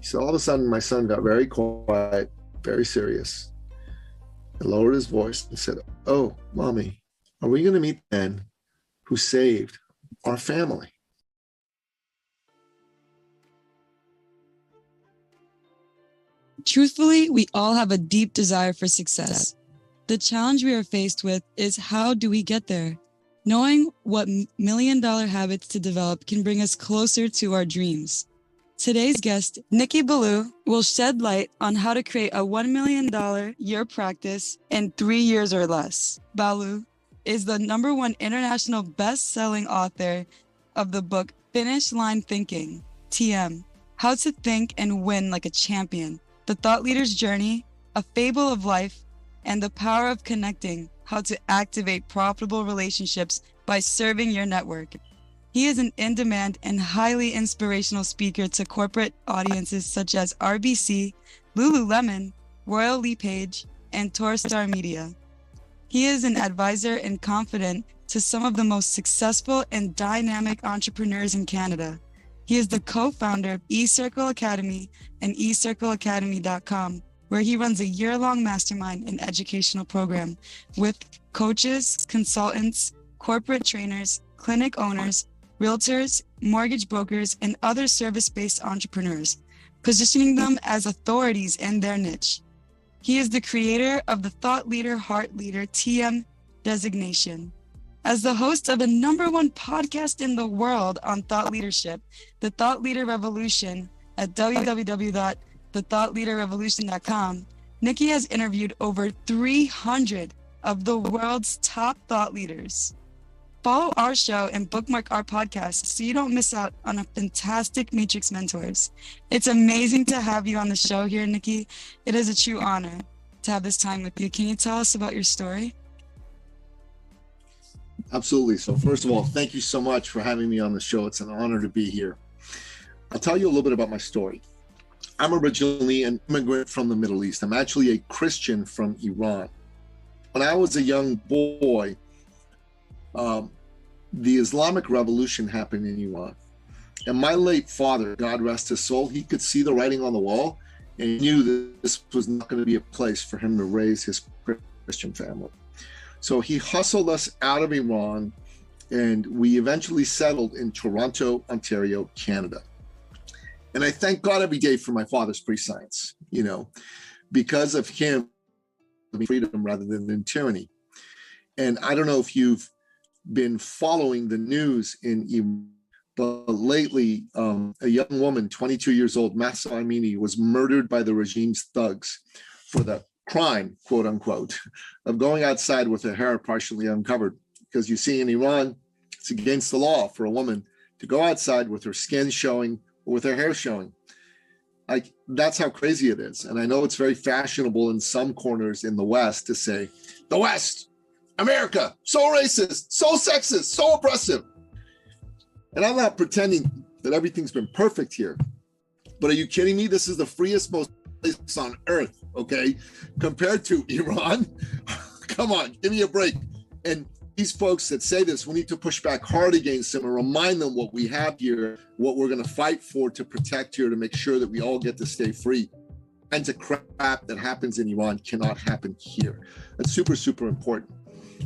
So all of a sudden, my son got very quiet, very serious, and lowered his voice and said, "Oh, Mommy, are we going to meet the man who saved our family?" Truthfully, we all have a deep desire for success. The challenge we are faced with is, how do we get there? Knowing what million-dollar habits to develop can bring us closer to our dreams. Today's guest, Nicky Billou, will shed light on how to create a $1 million year practice in 3 years or less. Ballou is the #1 international best-selling author of the book Finish Line Thinking, TM, How to Think and Win Like a Champion, The Thought Leader's Journey, A Fable of Life, and The Power of Connecting, How to Activate Profitable Relationships by Serving Your Network. He is an in-demand and highly inspirational speaker to corporate audiences such as RBC, Lululemon, Royal LePage, and Torstar Media. He is an advisor and confidant to some of the most successful and dynamic entrepreneurs in Canada. He is the co-founder of eCircle Academy and eCircleacademy.com, where he runs a year-long mastermind and educational program with coaches, consultants, corporate trainers, clinic owners, realtors, mortgage brokers, and other service-based entrepreneurs, positioning them as authorities in their niche. He is the creator of the Thought Leader, Heart Leader, TM designation. As the host of the #1 podcast in the world on thought leadership, The Thought Leader Revolution, at www.thethoughtleaderrevolution.com, Nikki has interviewed over 300 of the world's top thought leaders. Follow our show and bookmark our podcast so you don't miss out on a fantastic Matrix mentors. It's amazing to have you on the show here, Nikki. It is a true honor to have this time with you. Can you tell us about your story? Absolutely. So first of all, thank you so much for having me on the show. It's an honor to be here. I'll tell you a little bit about my story. I'm originally an immigrant from the Middle East. I'm actually a Christian from Iran. When I was a young boy, the Islamic Revolution happened in Iran. And my late father, God rest his soul, he could see the writing on the wall and knew that this was not going to be a place for him to raise his Christian family. So he hustled us out of Iran, and we eventually settled in Toronto, Ontario, Canada. And I thank God every day for my father's pre-science, because of him, freedom rather than tyranny. And I don't know if you've been following the news in Iran, but lately, a young woman, 22 years old, Mahsa Amini, was murdered by the regime's thugs for the crime, quote unquote, of going outside with her hair partially uncovered. Because you see, in Iran, it's against the law for a woman to go outside with her skin showing or with her hair showing. That's how crazy it is. And I know it's very fashionable in some corners in the West to say, the West, America, so racist, so sexist, so oppressive. And I'm not pretending that everything's been perfect here. But are you kidding me? This is the freest, most place on earth, okay? Compared to Iran. Come on, give me a break. And these folks that say this, we need to push back hard against them and remind them what we have here, what we're going to fight for to protect here, to make sure that we all get to stay free. And the crap that happens in Iran cannot happen here. That's super, super important.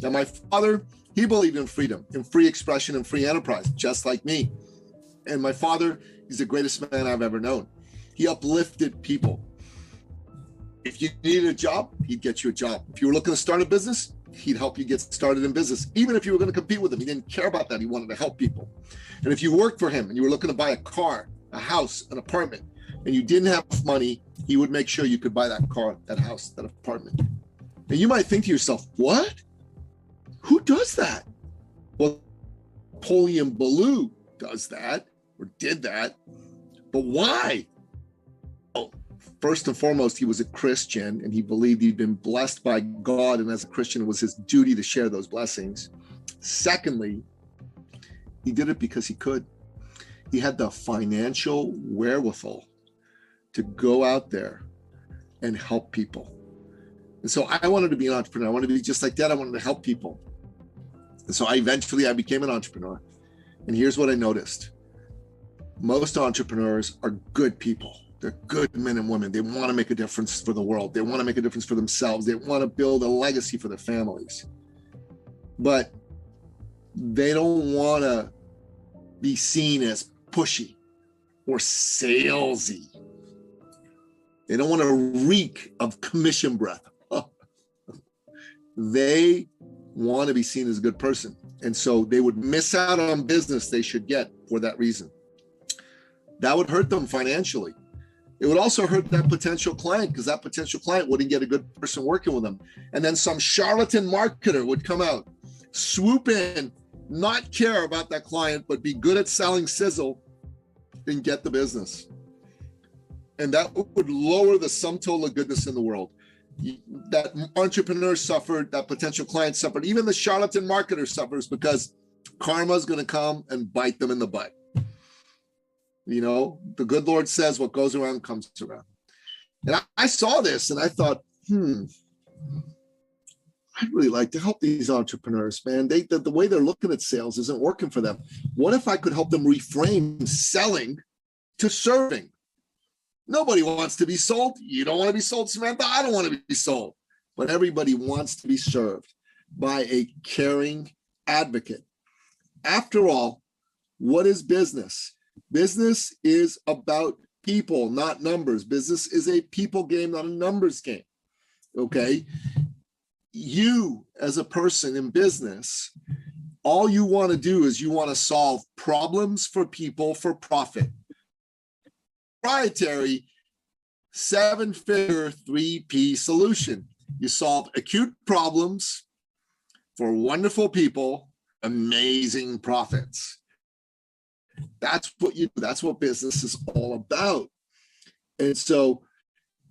Now, my father, he believed in freedom, in free expression and free enterprise, just like me. And my father, he's the greatest man I've ever known. He uplifted people. If you needed a job, he'd get you a job. If you were looking to start a business, he'd help you get started in business. Even if you were going to compete with him, he didn't care about that. He wanted to help people. And if you worked for him and you were looking to buy a car, a house, an apartment, and you didn't have money, he would make sure you could buy that car, that house, that apartment. And you might think to yourself, what? Who does that? Well, Nicky Ballou does that, or did that. But why? Well, first and foremost, he was a Christian, and he believed he'd been blessed by God, and as a Christian, it was his duty to share those blessings. Secondly, he did it because he could. He had the financial wherewithal to go out there and help people. And so I wanted to be an entrepreneur. I wanted to be just like that. I wanted to help people. And so I became an entrepreneur. And here's what I noticed. Most entrepreneurs are good people. They're good men and women. They want to make a difference for the world. They want to make a difference for themselves. They want to build a legacy for their families. But they don't want to be seen as pushy or salesy. They don't want to reek of commission breath. They want to be seen as a good person. And so they would miss out on business they should get for that reason. That would hurt them financially. It would also hurt that potential client, because that potential client wouldn't get a good person working with them. And then some charlatan marketer would come out, swoop in, not care about that client, but be good at selling sizzle and get the business. And that would lower the sum total of goodness in the world. That entrepreneur suffered, that potential client suffered, even the charlatan marketer suffers, because karma is going to come and bite them in the butt. You know, the good Lord says what goes around comes around. And I saw this and I thought, I'd really like to help these entrepreneurs, man. The way they're looking at sales isn't working for them. What if I could help them reframe selling to serving? Nobody wants to be sold. You don't want to be sold, Samantha. I don't want to be sold. But everybody wants to be served by a caring advocate. After all, what is business? Business is about people, not numbers. Business is a people game, not a numbers game. Okay? You, as a person in business, all you want to do is you want to solve problems for people for profit. Proprietary 7-figure 3P solution. You solve acute problems for wonderful people, amazing profits. That's what you do. That's what business is all about. And so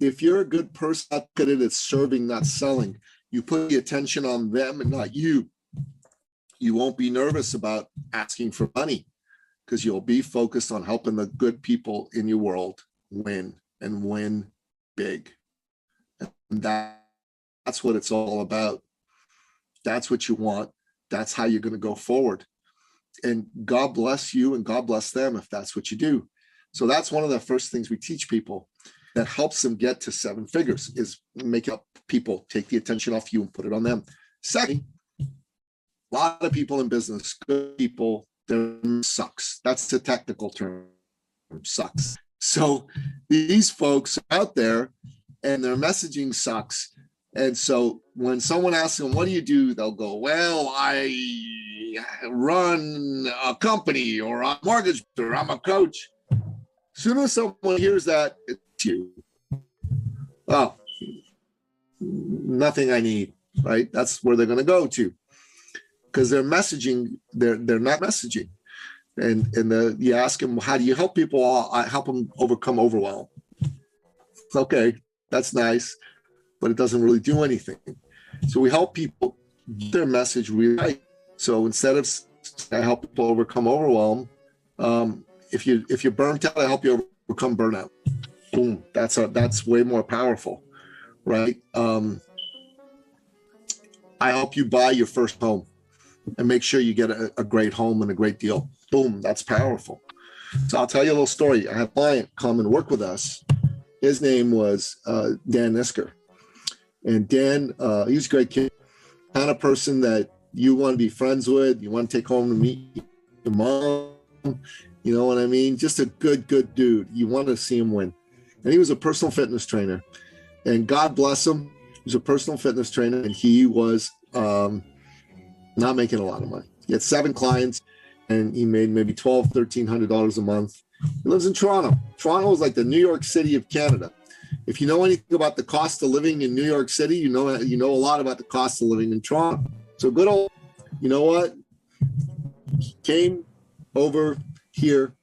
if you're a good person, look at it as serving, not selling. You put the attention on them and not you. You won't be nervous about asking for money, because you'll be focused on helping the good people in your world win, and win big. And that's what it's all about. That's what you want. That's how you're going to go forward. And God bless you and God bless them if that's what you do. So that's one of the first things we teach people that helps them get to 7 figures, is make up people, take the attention off you and put it on them. Second, a lot of people in business, good people, their sucks. That's the technical term, sucks. So these folks are out there and their messaging sucks. And so when someone asks them, what do you do? They'll go, well, I run a company, or I'm a mortgage, or I'm a coach. As soon as someone hears that, it's you. Oh, nothing I need, right? That's where they're going to go to, because they're messaging, they're not messaging. And you ask them, how do you help people? I help them overcome overwhelm. Okay, that's nice, but it doesn't really do anything. So we help people get their message really right. So instead of I help people overcome overwhelm, if you're burnt out, I help you overcome burnout. Boom, that's way more powerful, right? I help you buy your first home and make sure you get a great home and a great deal. Boom, that's powerful. So I'll tell you a little story. I had a client come and work with us. His name was Dan Nisker. And Dan, he was a great kid, kind of person that you want to be friends with. You want to take home to meet your mom. You know what I mean? Just a good dude. You want to see him win. And he was a personal fitness trainer. And God bless him. He was a personal fitness trainer. And he was not making a lot of money. He had 7 clients. And he made maybe $1,200, $1,300 a month. He lives in Toronto. Toronto is like the New York City of Canada. If you know anything about the cost of living in New York City, you know a lot about the cost of living in Toronto. So good old, you know what? He came over here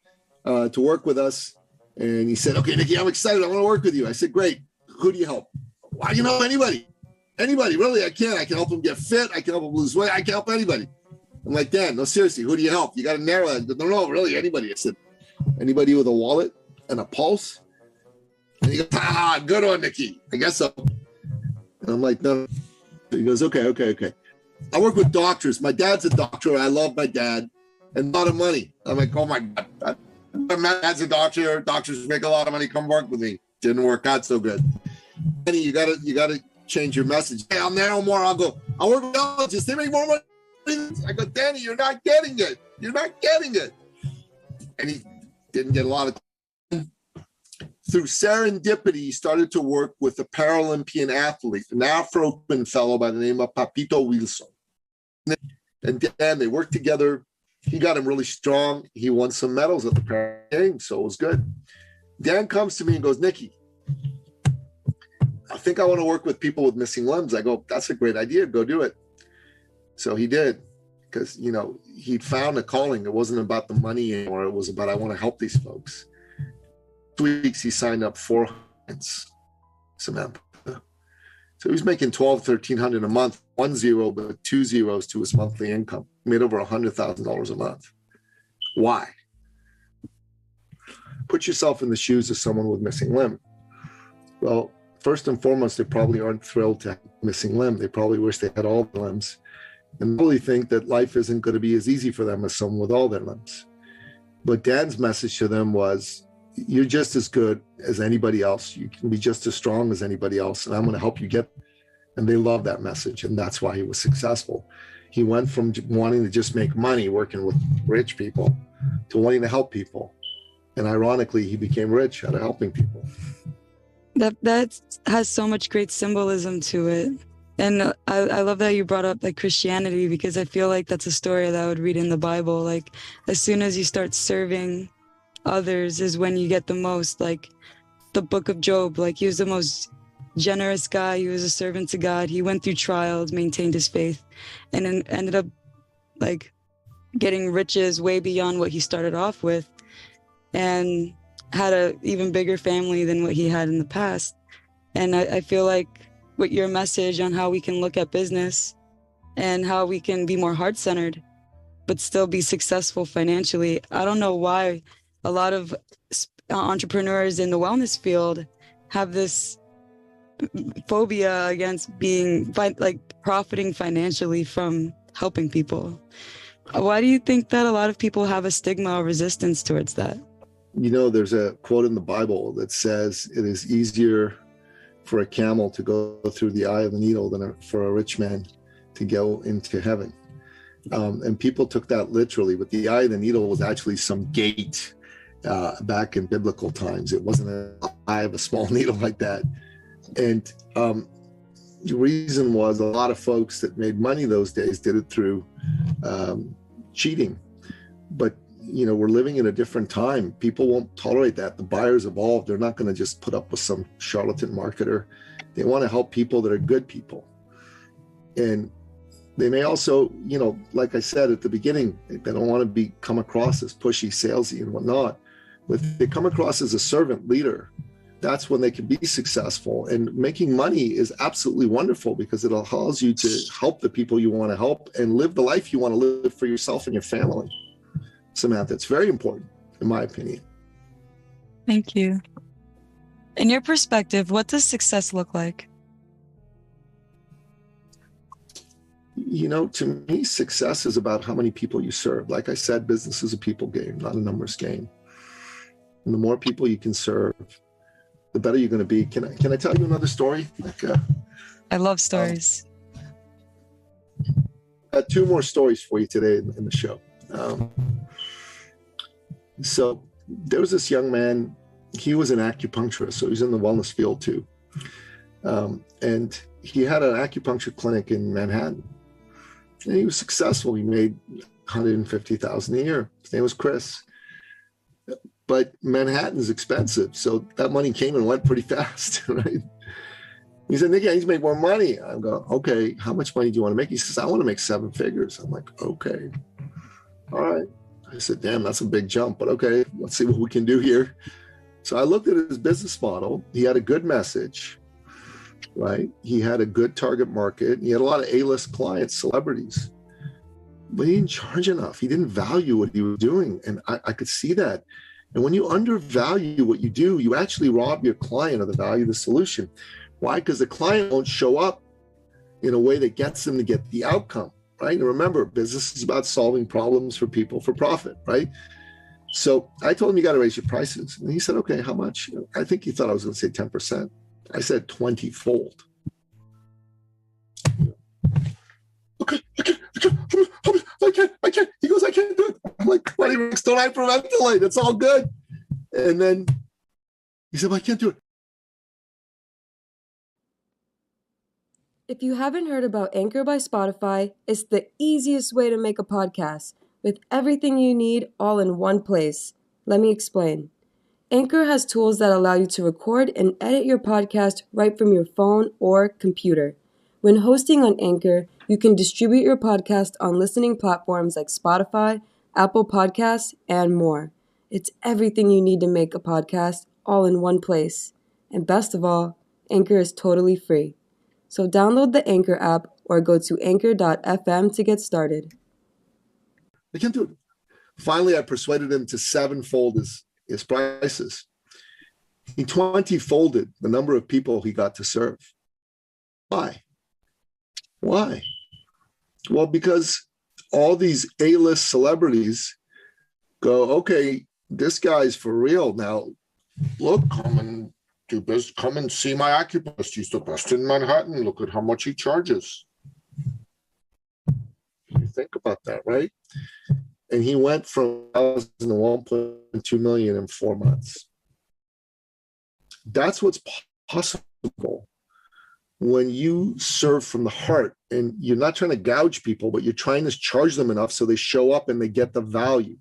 to work with us, and he said, "Okay, Nikki, I'm excited. I want to work with you." I said, "Great. Who do you help?" "Well, you know, anybody, really. I can help them get fit. I can help them lose weight. I can help anybody." I'm like, "Dan, no, seriously, who do you help? You got to narrow it." No, really, anybody. I said, "Anybody with a wallet and a pulse?" And he goes, "Good one, Nikki. I guess so." And I'm like, "No." He goes, Okay. I work with doctors. My dad's a doctor. I love my dad, and a lot of money. I'm like, "Oh my God, As a doctor, doctors make a lot of money. Come work with me. Didn't work out so good. Danny, you gotta change your message. Hey, I'll narrow more. I'll work with allergists. They make more money. I go, Danny, you're not getting it. You're not getting it. And he didn't get a lot of time. Through serendipity, he started to work with a Paralympian athlete, an Afro-Cuban fellow by the name of Papito Wilson. And then they worked together. He got him really strong. He won some medals at the Paralympic Games, so it was good. Dan comes to me and goes, Nicky, I think I want to work with people with missing limbs. I go, that's a great idea. Go do it. So he did, because, he'd found a calling. It wasn't about the money anymore. It was about, I want to help these folks. 2 weeks, he signed up 4 clients, Samantha. So he was making $1,200, $1,300 a month, 1 0, but 2 zeros to his monthly income. He made over $100,000 a month. Why? Put yourself in the shoes of someone with missing limb. Well, first and foremost, they probably aren't thrilled to have a missing limb. They probably wish they had all the limbs, and probably think that life isn't going to be as easy for them as someone with all their limbs. But Dan's message to them was, you're just as good as anybody else. You can be just as strong as anybody else, and I'm going to help you get. And they love that message, and that's why he was successful. He went from wanting to just make money working with rich people to wanting to help people. And ironically, he became rich out of helping people. That has so much great symbolism to it. And I love that you brought up like Christianity, because I feel like that's a story that I would read in the Bible. Like, as soon as you start serving others is when you get the most. Like the book of Job, like he was the most generous guy. He was a servant to God. He went through trials, maintained his faith, and then ended up like getting riches way beyond what he started off with, and had a even bigger family than what he had in the past. And I feel like with your message on how we can look at business and how we can be more heart-centered but still be successful financially, I don't know why a lot of entrepreneurs in the wellness field have this phobia against being like profiting financially from helping people. Why do you think that a lot of people have a stigma or resistance towards that? There's a quote in the Bible that says it is easier for a camel to go through the eye of the needle than for a rich man to go into heaven. And people took that literally, but the eye of the needle was actually some gate back in biblical times. It wasn't an eye of a small needle like that. And the reason was a lot of folks that made money those days did it through cheating. But we're living in a different time. People won't tolerate that. The buyers evolved. They're not going to just put up with some charlatan marketer. They want to help people that are good people. And they may also, like I said at the beginning, they don't want to come across as pushy, salesy and whatnot. But if they come across as a servant leader, that's when they can be successful. And making money is absolutely wonderful because it allows you to help the people you want to help and live the life you want to live for yourself and your family. Samantha, it's very important, in my opinion. Thank you. In your perspective, what does success look like? To me, success is about how many people you serve. Like I said, business is a people game, not a numbers game. And the more people you can serve, the better you're going to be. Can I tell you another story? I love stories. I got 2 more stories for you today in the show. So there was this young man. He was an acupuncturist, so he's in the wellness field too. And he had an acupuncture clinic in Manhattan. And he was successful. He made $150,000 a year. His name was Chris. But Manhattan's expensive, so that money came and went pretty fast, right? He said, Nicky, I need to make more money. I'm going, okay, how much money do you want to make? He says, I want to make 7 figures. I'm like, okay, all right. I said, damn, that's a big jump, but okay, let's see what we can do here. So I looked at his business model. He had a good message, right? He had a good target market. He had a lot of A-list clients, celebrities, but he didn't charge enough. He didn't value what he was doing. And I could see that. And when you undervalue what you do, you actually rob your client of the value of the solution. Why? Because the client won't show up in a way that gets them to get the outcome, right? And remember, business is about solving problems for people for profit, right? So I told him, you got to raise your prices. And he said, okay, how much? I think he thought I was going to say 10%. I said 20-fold. Okay, I can't. He goes, I can't do it. I'm like, 20 bucks, don't hyperventilate. It's all good. And then he said, well, I can't do it. If you haven't heard about Anchor by Spotify, it's the easiest way to make a podcast with everything you need all in one place. Let me explain. Anchor has tools that allow you to record and edit your podcast right from your phone or computer. When hosting on Anchor, you can distribute your podcast on listening platforms like Spotify, Apple Podcasts, and more. It's everything you need to make a podcast all in one place. And best of all, Anchor is totally free. So download the Anchor app or go to anchor.fm to get started. I can't do it. Finally, I persuaded him to sevenfold his prices. He 20-folded the number of people he got to serve. Why? Well, because all these A-list celebrities go, okay, this guy's for real. Now, look, come and do business. Come and see my acupuncturist. He's the best in Manhattan. Look at how much he charges. You think about that, right? And he went from 1,000 to 1.2 million in 4 months. That's what's possible when you serve from the heart, and you're not trying to gouge people, but you're trying to charge them enough so they show up and they get the value.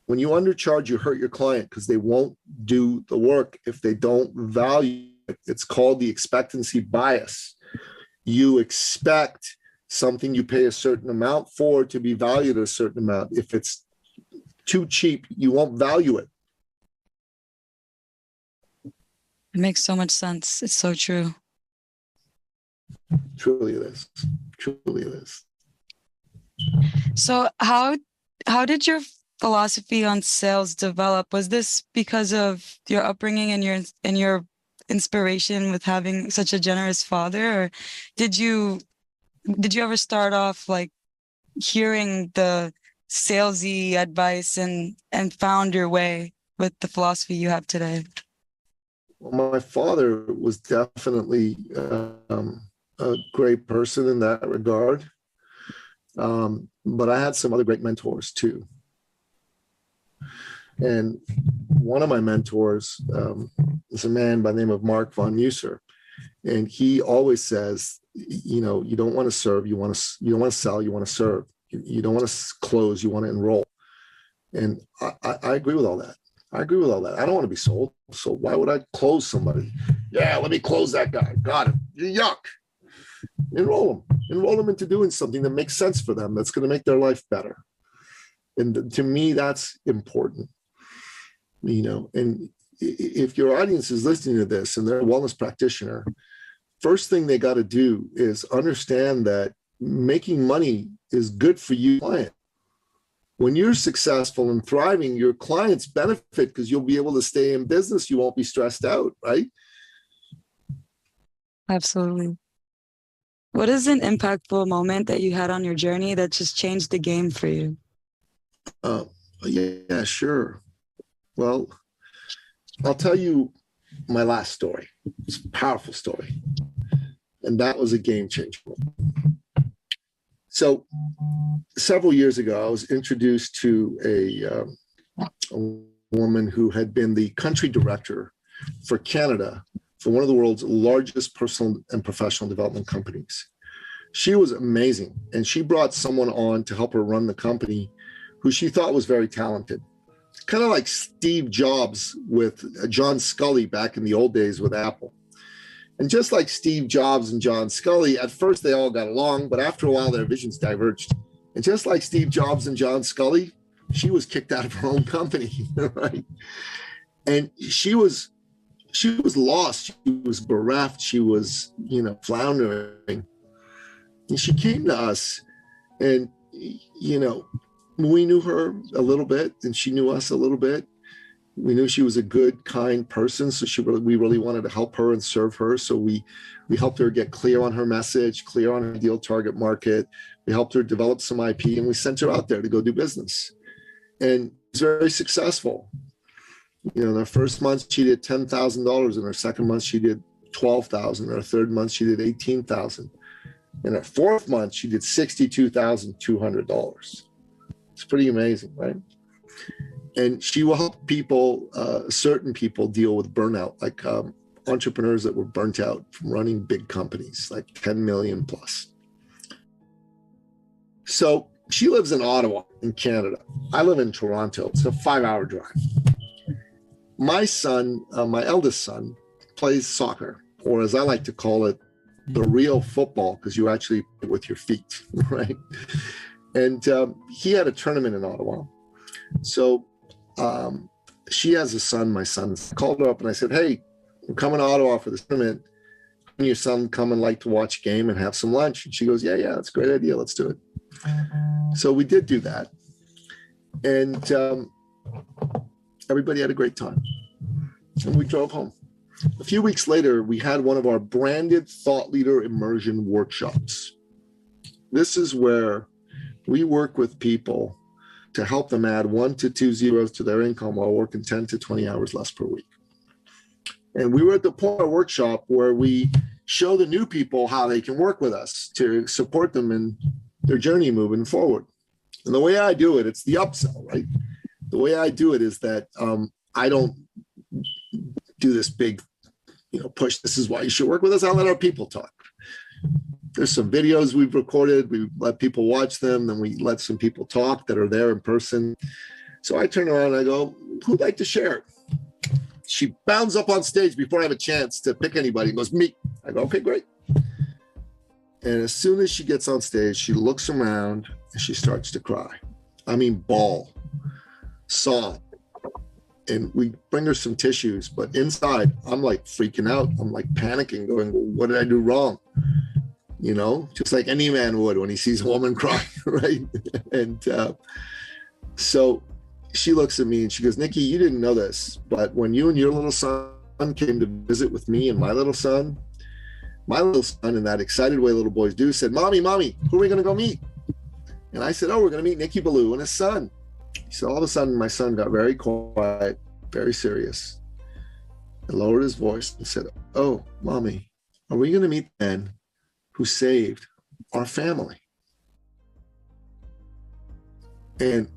When you undercharge, you hurt your client because they won't do the work if they don't value it. It's called the expectancy bias. You expect something you pay a certain amount for to be valued at a certain amount. If it's too cheap, you won't value it. It makes so much sense. It's so true. Truly it is. Truly it is. So how did your philosophy on sales develop? Was this because of your upbringing and your inspiration with having such a generous father, or did you ever start off like hearing the salesy advice and found your way with the philosophy you have today? Well, my father was definitely a great person in that regard. But I had some other great mentors too. And one of my mentors is a man by the name of Mark von Musser. And he always says, you know, you don't want to serve, you don't want to sell, you want to serve. You don't want to close, you want to enroll. And I agree with all that. I don't want to be sold. So why would I close somebody? Yeah, let me close that guy. Got him. Yuck. Enroll them into doing something that makes sense for them, that's going to make their life better. And to me, that's important. You know, and if your audience is listening to this and they're a wellness practitioner, first thing they got to do is understand that making money is good for you, client. When you're successful and thriving, your clients benefit because you'll be able to stay in business. You won't be stressed out, right? Absolutely. What is an impactful moment that you had on your journey that just changed the game for you? Yeah, sure. Well, I'll tell you my last story. It's a powerful story. And that was a game changer. So several years ago, I was introduced to a woman who had been the country director for Canada for one of the world's largest personal and professional development companies. She was amazing. And she brought someone on to help her run the company who she thought was very talented. Kind of like Steve Jobs with John Scully back in the old days with Apple. And just like Steve Jobs and John Scully, at first they all got along, but after a while their visions diverged. And just like Steve Jobs and John Scully, she was kicked out of her own company, right? And she was lost. She was bereft. She was, floundering. And she came to us, and, we knew her a little bit, and she knew us a little bit. We knew she was a good, kind person, so we really wanted to help her and serve her. So we helped her get clear on her message, clear on her ideal target market. We helped her develop some IP, and we sent her out there to go do business. And very successful. You know, in her first month, she did $10,000. In her second month, she did $12,000. In her third month, she did $18,000. In her fourth month, she did $62,200. It's pretty amazing, right? And she will help people, certain people deal with burnout, like entrepreneurs that were burnt out from running big companies, like 10 million plus. So she lives in Ottawa in Canada. I live in Toronto. It's a 5-hour drive. My son, my eldest son, plays soccer, or as I like to call it, the real football, because you actually play with your feet, right? And he had a tournament in Ottawa. So she has a son, my son. I called her up and I said, hey, I'm coming to Ottawa for this tournament. Can your son come and like to watch a game and have some lunch? And she goes, yeah, that's a great idea. Let's do it. So we did do that. And everybody had a great time. And we drove home. A few weeks later, we had one of our branded thought leader immersion workshops. This is where we work with people to help them add 1 to 2 zeros to their income while working 10 to 20 hours less per week. And we were at the point of our workshop where we show the new people how they can work with us to support them in their journey moving forward. And the way I do it, it's the upsell, right? The way I do it is that I don't do this big, push. This is why you should work with us. I let our people talk. There's some videos we've recorded. We let people watch them. Then we let some people talk that are there in person. So I turn around and I go, who'd like to share? She bounds up on stage before I have a chance to pick anybody and goes, me. I go, okay, great. And as soon as she gets on stage, she looks around and she starts to cry. I mean, bawl, sob. And we bring her some tissues, but inside, I'm like freaking out. I'm like panicking, going, well, what did I do wrong? Just like any man would when he sees a woman cry, right? And so she looks at me and she goes, Nikki, you didn't know this, but when you and your little son came to visit with me and my little son, in that excited way little boys do, said, Mommy, who are we going to go meet? And I said, oh, we're going to meet Nicky Billou and his son. So all of a sudden, my son got very quiet, very serious, and lowered his voice and said, oh, Mommy, are we going to meet the man who saved our family? And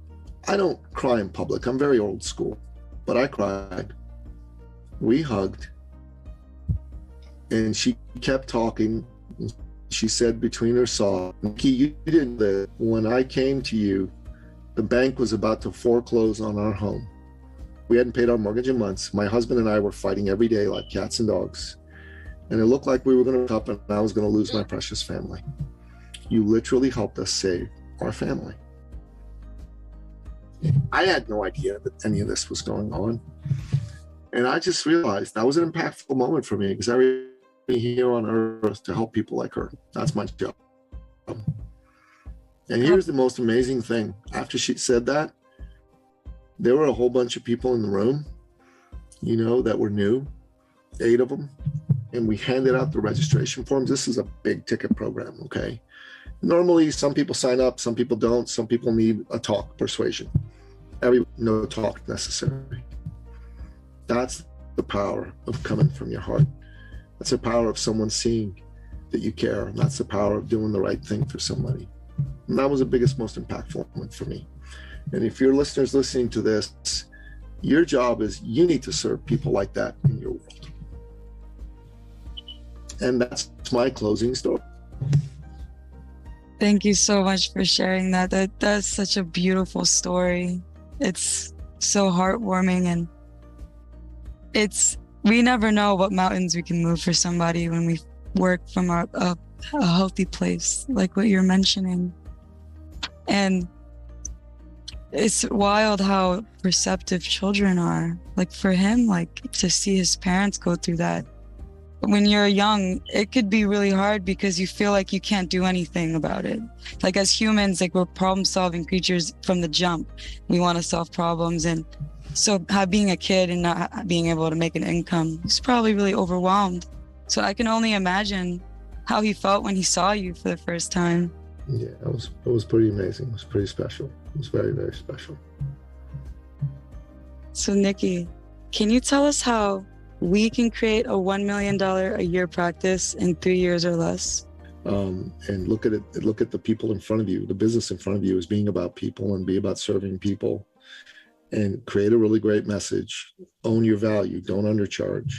I don't cry in public. I'm very old school, but I cried. We hugged. And she kept talking. She said between her sobs, Nikki, you didn't live. When I came to you, the bank was about to foreclose on our home. We hadn't paid our mortgage in months. My husband and I were fighting every day like cats and dogs. And it looked like we were going to wake up and I was going to lose my precious family. You literally helped us save our family. I had no idea that any of this was going on. And I just realized that was an impactful moment for me because I really here on earth to help people like her. That's my job. And here's the most amazing thing. After she said that, there were a whole bunch of people in the room, that were new, 8 of them. And we handed out the registration forms. This is a big ticket program, okay? Normally, some people sign up, some people don't. Some people need a talk, persuasion. No talk necessary. That's the power of coming from your heart. That's the power of someone seeing that you care. And that's the power of doing the right thing for somebody. And that was the biggest, most impactful moment for me. And if your listeners listening to this, your job is you need to serve people like that in your world. And that's my closing story. Thank you so much for sharing that. That's such a beautiful story. It's so heartwarming, and we never know what mountains we can move for somebody when we work from a healthy place, like what you're mentioning. And it's wild how receptive children are. Like for him, like to see his parents go through that. When you're young, it could be really hard because you feel like you can't do anything about it. Like as humans, like we're problem-solving creatures from the jump. We want to solve problems. And so being a kid and not being able to make an income, he's probably really overwhelmed. So I can only imagine how he felt when he saw you for the first time. Yeah, it was pretty amazing. It was pretty special. It was very, very special. So, Nikki, can you tell us how we can create a $1 million a year practice in 3 years or less? And look at it. Look at the people in front of you. The business in front of you is being about people and be about serving people. And create a really great message. Own your value. Don't undercharge.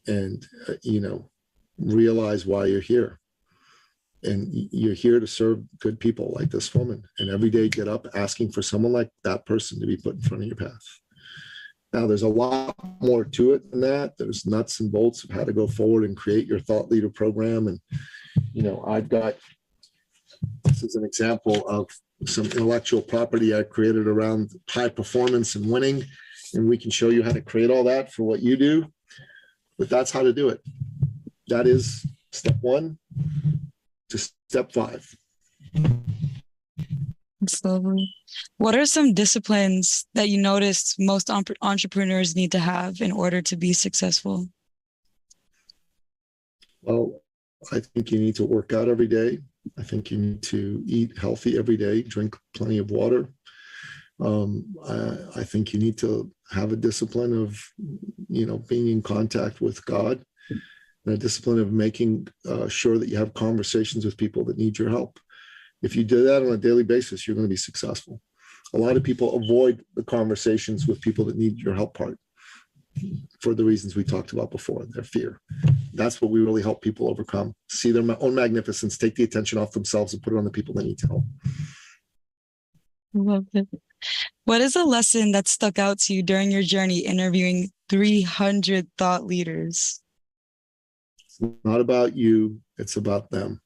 And realize why you're here. And you're here to serve good people like this woman. And every day get up asking for someone like that person to be put in front of your path. Now, there's a lot more to it than that. There's nuts and bolts of how to go forward and create your thought leader program. And, this is an example of some intellectual property I created around high performance and winning. And we can show you how to create all that for what you do. But that's how to do it. That is step 1 to step 5. That's lovely. What are some disciplines that you noticed most entrepreneurs need to have in order to be successful? Well, I think you need to work out every day. I think you need to eat healthy every day, drink plenty of water. I think you need to have a discipline of, being in contact with God, and a discipline of making sure that you have conversations with people that need your help. If you do that on a daily basis, you're going to be successful. A lot of people avoid the conversations with people that need your help part for the reasons we talked about before, their fear. That's what we really help people overcome. See their own magnificence, take the attention off themselves and put it on the people that need help. Love it. What is a lesson that stuck out to you during your journey interviewing 300 thought leaders? It's not about you, it's about them.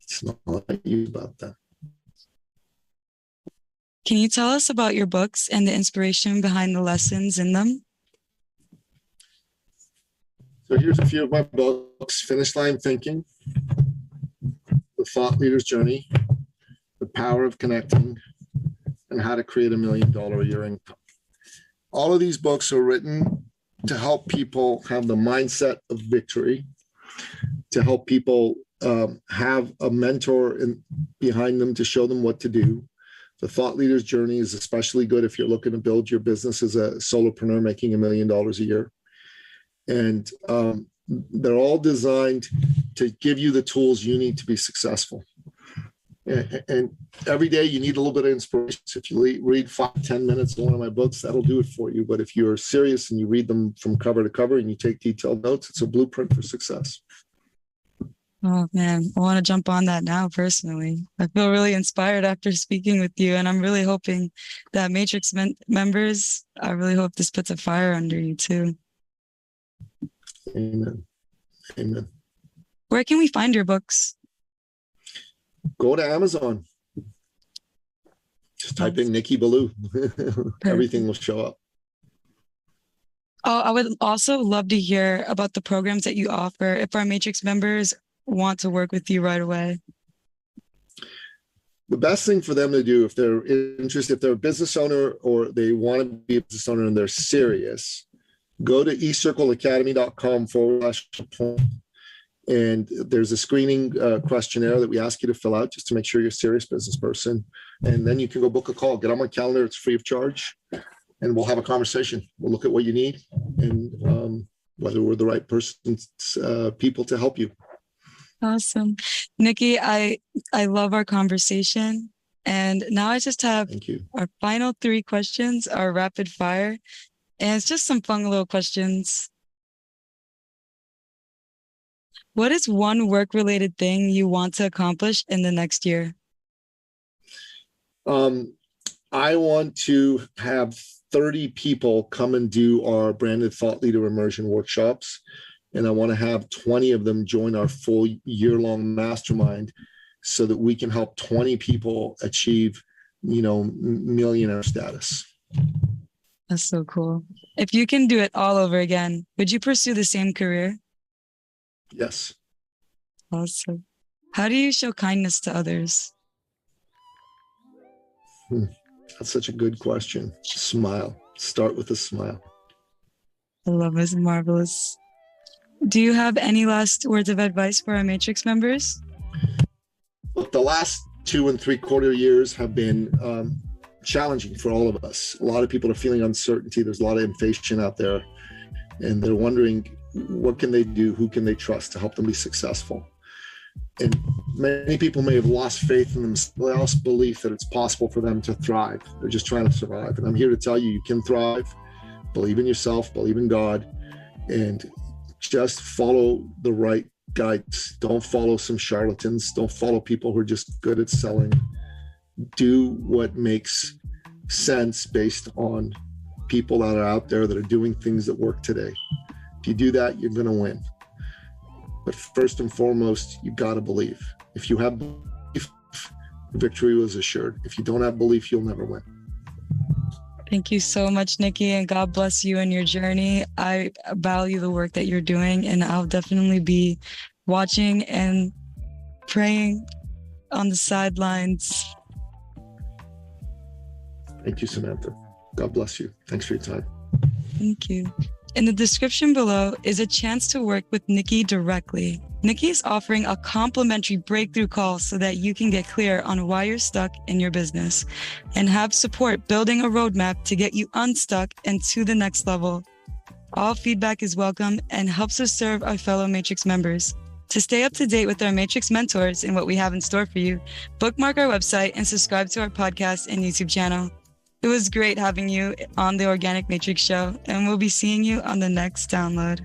It's not about you, it's about them. Can you tell us about your books and the inspiration behind the lessons in them? So here's a few of my books: Finish Line Thinking, The Thought Leader's Journey, The Power of Connecting, and How to Create $1 Million a Year Income. All of these books are written to help people have the mindset of victory, to help people have a mentor behind them to show them what to do. The Thought Leader's Journey is especially good if you're looking to build your business as a solopreneur making $1 million a year. And they're all designed to give you the tools you need to be successful. And every day you need a little bit of inspiration. So if you read 5-10 minutes in one of my books, that'll do it for you. But if you're serious and you read them from cover to cover and you take detailed notes, it's a blueprint for success. Oh man, I want to jump on that now personally. I feel really inspired after speaking with you, and I'm really hoping that Matrix members, I really hope this puts a fire under you too. Amen. Amen. Where can we find your books? Go to Amazon. Just type in Nicky Ballou. Everything will show up. Oh, I would also love to hear about the programs that you offer if our Matrix members want to work with you right away. The best thing for them to do, if they're interested, if they're a business owner or they want to be a business owner and they're serious, go to ecircleacademy.com/appointment. And there's a screening questionnaire that we ask you to fill out just to make sure you're a serious business person. And then you can go book a call, get on my calendar. It's free of charge. And we'll have a conversation. We'll look at what you need and whether we're the right people to help you. Awesome. Nikki, I love our conversation. And now I just have our final 3 questions, our rapid fire. And it's just some fun little questions. What is one work-related thing you want to accomplish in the next year? I want to have 30 people come and do our branded thought leader immersion workshops. And I want to have 20 of them join our full year-long mastermind so that we can help 20 people achieve, millionaire status. That's so cool. If you can do it all over again, would you pursue the same career? Yes. Awesome. How do you show kindness to others? That's such a good question. Smile. Start with a smile. I love it. It's marvelous. Do you have any last words of advice for our Matrix members? Look, the last 2 3/4 years have been challenging for all of us. A lot of people are feeling uncertainty. There's a lot of impatience out there, and they're wondering, what can they do? Who can they trust to help them be successful? And many people may have lost faith in themselves, lost belief that it's possible for them to thrive. They're just trying to survive. And I'm here to tell you, you can thrive. Believe in yourself, believe in God, and just follow the right guides. Don't follow some charlatans. Don't follow people who are just good at selling. Do what makes sense based on people that are out there that are doing things that work today. If you do that, you're going to win. But first and foremost, you got to believe. If you have belief, victory was assured. If you don't have belief, you'll never win. Thank you so much, Nikki, and God bless you and your journey. I value the work that you're doing, and I'll definitely be watching and praying on the sidelines. Thank you, Samantha. God bless you. Thanks for your time. Thank you. In the description below is a chance to work with Nikki directly. Nikki is offering a complimentary breakthrough call so that you can get clear on why you're stuck in your business and have support building a roadmap to get you unstuck and to the next level. All feedback is welcome and helps us serve our fellow Matrix members. To stay up to date with our Matrix mentors and what we have in store for you, bookmark our website and subscribe to our podcast and YouTube channel. It was great having you on the Organic Matrix Show, and we'll be seeing you on the next download.